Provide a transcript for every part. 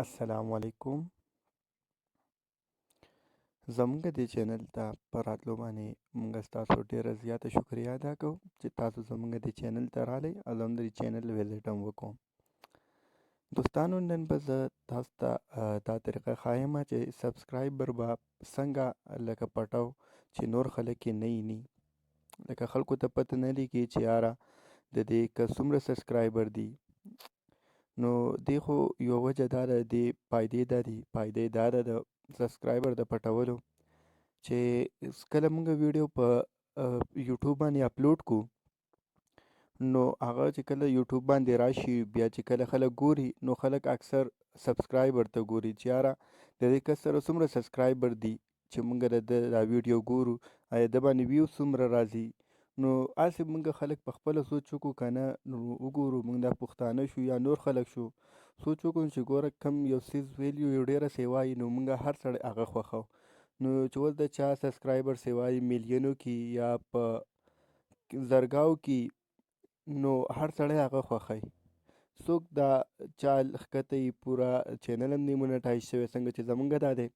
السلام علیکم. زموږ دې چینل ته په راتلو باندې موږ ستاسو ډېره زیاته شکریا ادا کوو چې تاسو زموږ دې چینل ته راغلی او زموږ د چینل وزټ هم وکړو. دوستانو، نن به زه تاسو ته دا طریقه ښایم چې سبسکرایبر به څنګه لکه پټو چې نور خلک یې نه ویني. لکه خلکو ته پته نه لګي چې یاره د دې که څومره سبسکرایبر دي. نو دې خو یوه وجه دا ده، دې فایدې دا ده د سبسکرایبر د پټولو چې کله موږ ویډیو په یوټیوب باندې اپلوډ کو، نو هغه چې کله یوټیوب باندې راشي، بیا چې کله خلک ګوري، نو خلک اکثر سبسکرایبر ته ګوري چې یاره د دې کس سره څومره سبسکرایبر دي چې موږ دا ویډیو ګورو، آیا د باندې ویو څومره راځي. نو هسې موږ خلک په خپله سوچ وکړو که نه، نو وګورو موږ دا پښتانه شو یا نور خلک شو، سوچ وکړو چې ګوره کم یو څیز ویلیو یو ډېره سیوایي، نو موږ هر سړی هغه خوښو. نو چې اوس د چا سبسکرایبر سیوایي میلیونو کې یا په زرګاو کې، نو هر سړی هغه خوښوي. څوک دا چا ښکته یې پوره چینل هم نه مونیټایز شوی څنګه چې زمونږ دا دی،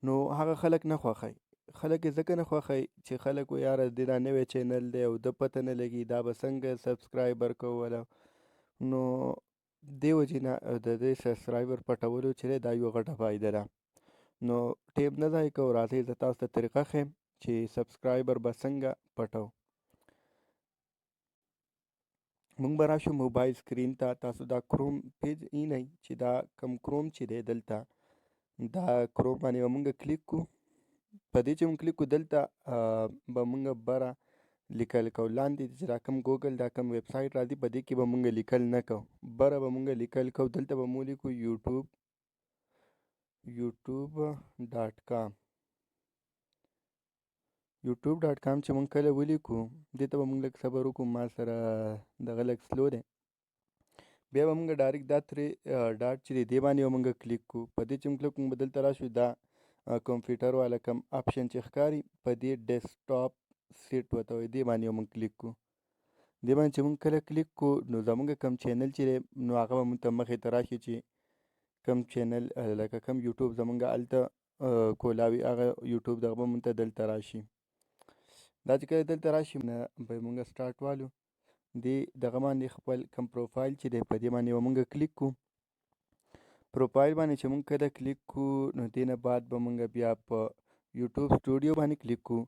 نو هغه خلک نه خوښوي. خلک یې ځکه نه خوښوي چې خلک وایي یاره د دا نوی چینل دی او د پته نه لګي دا به څنګه سبسکرایبر کوله. نو دې وجې نه د دې سبسکرایبر پټولو چې دی دا یوه غټه فایده ده. نو ټیم نه ضایع کوو، راځئ زه تاسو ته طریقه ښیم چې سبسکرایبر به څنګه پټو. موږ به راشو موبایل سکرین ته. تاسو دا کروم پیج اینئ چې دا کم کروم چې دی دلته دا کروم باندې به موږ کلیک کو. په دې چې موږ کلیک کو دلته به موږ بره لیکل کو، لاندې چې دا کم ګوګل دا کم ویب سایټ راځي په دې کې به موږ لیکل نه کو، بره به موږ لیکل کو. دلته به مو لیکو youtube.com youtube.com چې موږ کله ولیکو دې ته به موږ لږ صبر وکړو، ما سره دغه لږ سلو دی. بیا به موږ ډایرکټ دا ترې ډاټ چې دی دې باندې به موږ کلیک کو. په دې چې موږ کلیک کوو به دلته راشو دا کمپیوټر والا کم آپشن چې ښکاري په دې ډیسکټاپ سیټ ورته وایي، دې باندې به موږ کلیک کو. دې باندې چې موږ کله کلیک کو نو زموږ کم چینل چې دی نو هغه به موږ ته مخې ته راشي چې کم چینل لکه کم یوټیوب زموږ هلته کولاوي هغه یوټیوب دغه به موږ ته دلته راشي. دا چې کله دلته راشي نه به موږ سټارټ والو. دې دغه باندې خپل کم پروفایل چې دی په دې باندې به موږ کلیک کو. پروفایل باندې چې موږ کله کلیک کو نو دې نه بعد به موږ بیا په یوټیوب سټوډیو باندې کلیک کو.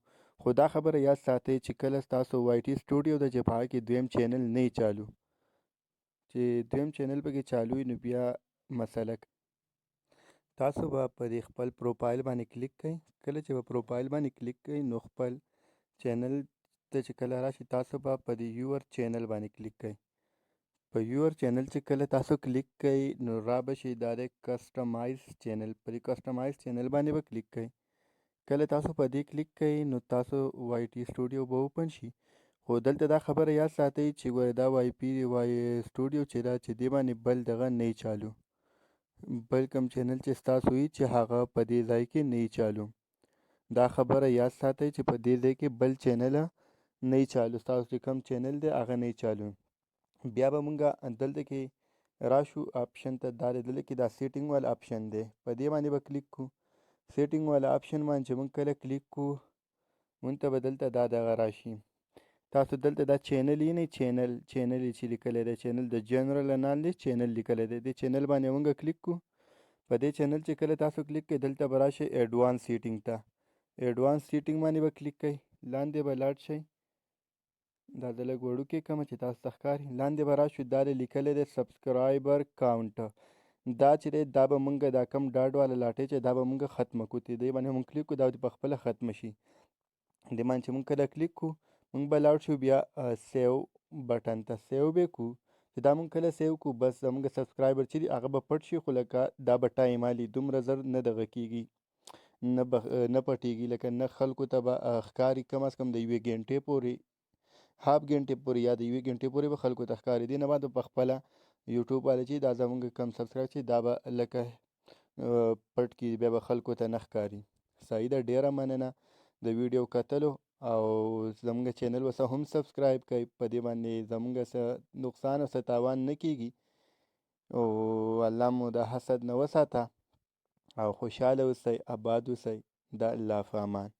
خو دا خبره یاد ساتئ چې کله ستاسو وای ټي سټوډیو ده چې په هغه کې دویم چینل نه یې چالو، چې دویم چینل پکې چالو وي نو بیا مسله تاسو به په دې خپل پروفایل باندې کلیک کړئ. کله چې به پروفایل باندې کلیک کړئ نو خپل چینل ته چې کله راشي تاسو به په دې یور چینل باندې کلیک کړئ. په یور چینل چې کله تاسو کلیک کړئ نو را به شي دا د کسټمایز چینل. په دې کسټمایز چینل باندې به کلیک کړئ. کله تاسو په دې کلیک کړئ نو تاسو وای ټي سټوډیو به اوپن شي. خو دلته دا خبره یاد ساتئ چې ګوره دا وای سټوډیو چې دا چې دې باندې بل دغه نه یې چالو، بل کوم چینل چې ستاسو وي چې هغه په دې ځای کې نه یې چالو. دا خبره یاد ساتئ چې په دې ځای کې بل چینل نه یې چالو، ستاسو چې کوم چینل دی هغه نه یې چالو. بیا به مونږ دلته کې راشو آپشن ته، دا دلته کې دا سیټینګ والا آپشن دی په دې باندې به کلیک کو. سیټینګ والا آپشن باندې چې مونږ کله کلیک کو مونږ ته به دلته دا دغه راشي. تاسو دلته دا چینل یې نه چینل یې چې لیکلی دی چینل د جنرال انالیسټ چینل لیکلی دی، دې چینل باندې مونږ کلیک کو. په دې چینل چې کله تاسو کلیک کړئ دلته به راشئ ایډوانس سیټینګ ته. ایډوانس سیټینګ باندې به کلیک کړئ. لاندې به لاړ شئ، دا د لږ وړوکی کمه چې تاسو ته ښکاري. لاندې به راشو دا د لیکلی دی سبسکرایبر کاونټ. دا چې دی دا به مونږ دا کم ډاډ والا لاټۍ چې دا به مونږ ختمه کړو. دې باندې مونږ کلیک کړو دا به په خپله ختمه شي. دې باندې چې مونږ کله کلیک کړو مونږ به لاړ شو بیا سیو بټن ته. سیو به کړو چې دا مونږ کله سیو کړو بس زمونږ سبسکرایبر چې دي هغه به پټ شي، خو لکه دا به ټایم والي دومره زر نه دغه کېږي نه پټېږي، لکه نه خلکو ته به ښکاري. کم از کم د یوې ګنټې پورې هاف ګنټې پورې یا د یوې ګنټې پورې به خلکو ته ښکاري. دې نه بعد په خپله یوټیوب والا چې دا زمونږ کم سبسکرایب چې دا به لکه پټ کړي، بیا به خلکو ته نه ښکاري. صحیح ده، ډېره مننه د ویډیو کتلو او زمونږ چینل ورسره هم سبسکرایب کړئ. په دې باندې زمونږ څه نقصان او څه تاوان نه کېږي. او الله مو د حسد نه وساته او خوشحاله اوسئ، اباد اوسئ. د الله په امان.